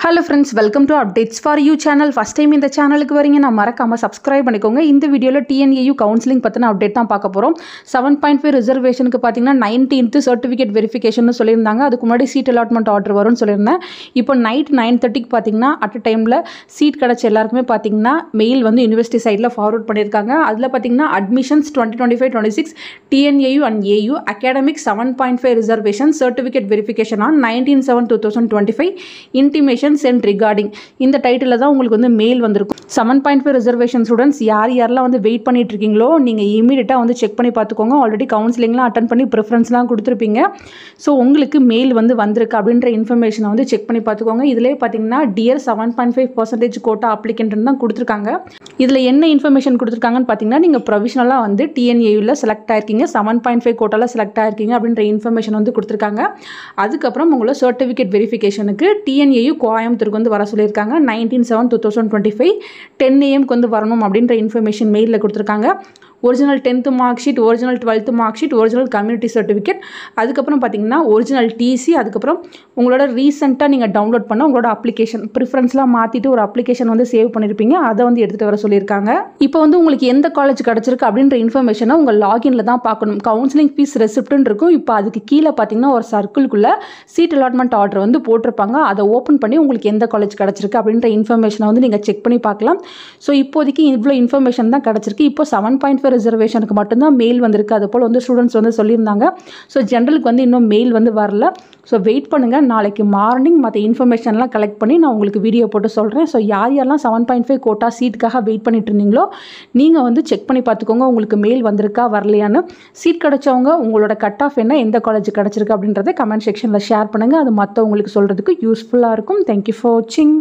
Hello friends, welcome to Updates for You channel. First time இந்த சேனலுக்கு வரீங்க நான் மறக்காம subscribe பண்ணிக்கோங்க. இந்த வீடியோல TNAU கவுன்சிலிங் பத்தின அப்டேட் தான் பார்க்க போறோம். 7.5 ரிசர்வேஷனுக்கு பாத்தீங்கன்னா 19th சர்டிபிகேட் வெரிஃபிகேஷன் சொல்லிருந்தாங்க. அதுக்கு முன்னாடி சீட் அலாட்மெண்ட் ஆர்டர் வரும்னு சொல்லிருந்தேன். இப்போ நைட் 9:30 க்கு பாத்தீங்கன்னா அட் டைம்ல சீட் கிடைச்ச எல்லாருக்குமே பாத்தீங்கன்னா மெயில் வந்து யுனிவர்சிட்டி சைடுல ஃபார்வர்ட் பண்ணிருக்காங்க. அதுல பாத்தீங்கன்னா admissions 2025-26 TNAU and AU academic 7.5 reservation certificate verification on 19/7/2025 intimation sent regarding இந்த டைட்டில்ல தான் உங்களுக்கு வந்து மெயில் வந்திருக்கும். 7.5 ரிசர்வேஷன் ஸ்டூடண்ட்ஸ் யாரெல்லாம் வந்து வெயிட் பண்ணிட்டு இருக்கீங்களோ நீங்க இமிடியேட்டா வந்து செக் பண்ணி பார்த்துக்கோங்க. ஆல்ரெடி கவுன்சிலிங்லாம் அட்டெண்ட் பண்ணி ப்ரிஃபரன்ஸ்லாம் கொடுத்துருப்பீங்க. ஸோ உங்களுக்கு மெயில் வந்து வந்திருக்கு அப்படின்ற இன்ஃபர்மேஷனை வந்து செக் பண்ணி பார்த்துக்கோங்க. இதிலே பார்த்தீங்கன்னா டியர் 7.5% கோட்டா அப்ளிகன்ட் தான் கொடுத்துருக்காங்க. இதில் என்ன இன்ஃபர்மேஷன் கொடுத்துருக்காங்கன்னு பார்த்தீங்கன்னா நீங்கள் ப்ரொவிஷனலாக வந்து TNAUல செலக்ட் ஆயிருக்கீங்க, 7.5 கோட்டாவில் செலக்ட் ஆயிருக்கீங்க அப்படின்ற இன்ஃபர்மேஷன் வந்து கொடுத்துருக்காங்க. அதுக்கப்புறம் உங்களோட சர்டிஃபிகேட் வெரிஃபிகேஷனுக்கு TNAU கோயம்புத்தூருக்கு வந்து வர சொல்லியிருக்காங்க. 19/7/2025 10 AM வந்து வரணும் அப்படின்ற இன்ஃபர்மேஷன் மெயிலில் கொடுத்துருக்காங்க. Original 10th mark sheet, original 12th mark sheet, original community certificate, அதுக்கப்புறம் பார்த்தீங்கன்னா ஒரிஜினல் TC, அதுக்கப்புறம் உங்களோட ரீசெண்டாக நீங்கள் டவுன்லோட் பண்ண உங்களோட அப்ளிகேஷன் ப்ரிஃபரன்ஸ்லாம் மாற்றிட்டு ஒரு அப்ளிகேஷன் வந்து சேவ் பண்ணியிருப்பீங்க, அதை வந்து எடுத்துகிட்டு வர சொல்லியிருக்காங்க. இப்போ வந்து உங்களுக்கு எந்த காலேஜ் கிடச்சிருக்கு அப்படின்ற இன்ஃபர்மேஷனை உங்கள் லாகின்ல தான் பார்க்கணும். கவுன்சிலிங் ஃபீஸ் ரெசிப்ட்னு இருக்கும். இப்போ அதுக்கு கீழே பார்த்தீங்கன்னா ஒரு சர்க்கிள்குள்ளே சீட் அலாட்மெண்ட் ஆர்டர் வந்து போட்டிருப்பாங்க. அதை ஓப்பன் பண்ணி உங்களுக்கு எந்த காலேஜ் கிடச்சிருக்கு அப்படின்ற இன்ஃபர்மேஷனை வந்து நீங்கள் செக் பண்ணி பார்க்கலாம். ஸோ இப்போதைக்கு இவ்வளோ இன்ஃபர்மேஷன் தான் கிடச்சிருக்கு. இப்போ 7.5 ரிசர்வேஷனுக்கு மட்டும்தான் மெயில் வந்திருக்கு. அது போல் வந்து ஸ்டூடெண்ட்ஸ் வந்து சொல்லியிருந்தாங்க. ஸோ ஜென்ரலுக்கு வந்து இன்னும் மெயில் வந்து வரல. ஸோ வெயிட் பண்ணுங்கள். நாளைக்கு மார்னிங் மற்ற இன்ஃபர்மேஷன்லாம் கலெக்ட் பண்ணி நான் உங்களுக்கு வீடியோ போட்டு சொல்கிறேன். ஸோ யாரெல்லாம் 7.5 கோட்டா சீட்டுக்காக வெயிட் பண்ணிட்டு இருந்தீங்களோ நீங்கள் வந்து செக் பண்ணி பார்த்துக்கோங்க உங்களுக்கு மெயில் வந்திருக்கா வரலையான்னு. சீட் கிடைச்சவங்க உங்களோட கட் ஆஃப் என்ன, எந்த காலேஜ் கிடச்சிருக்கு அப்படின்றத கமெண்ட் செக்ஷனில் ஷேர் பண்ணுங்கள். அது மற்றவங்களுக்கு சொல்கிறதுக்கு யூஸ்ஃபுல்லாக இருக்கும். தேங்க்யூ ஃபார் வாட்சிங்.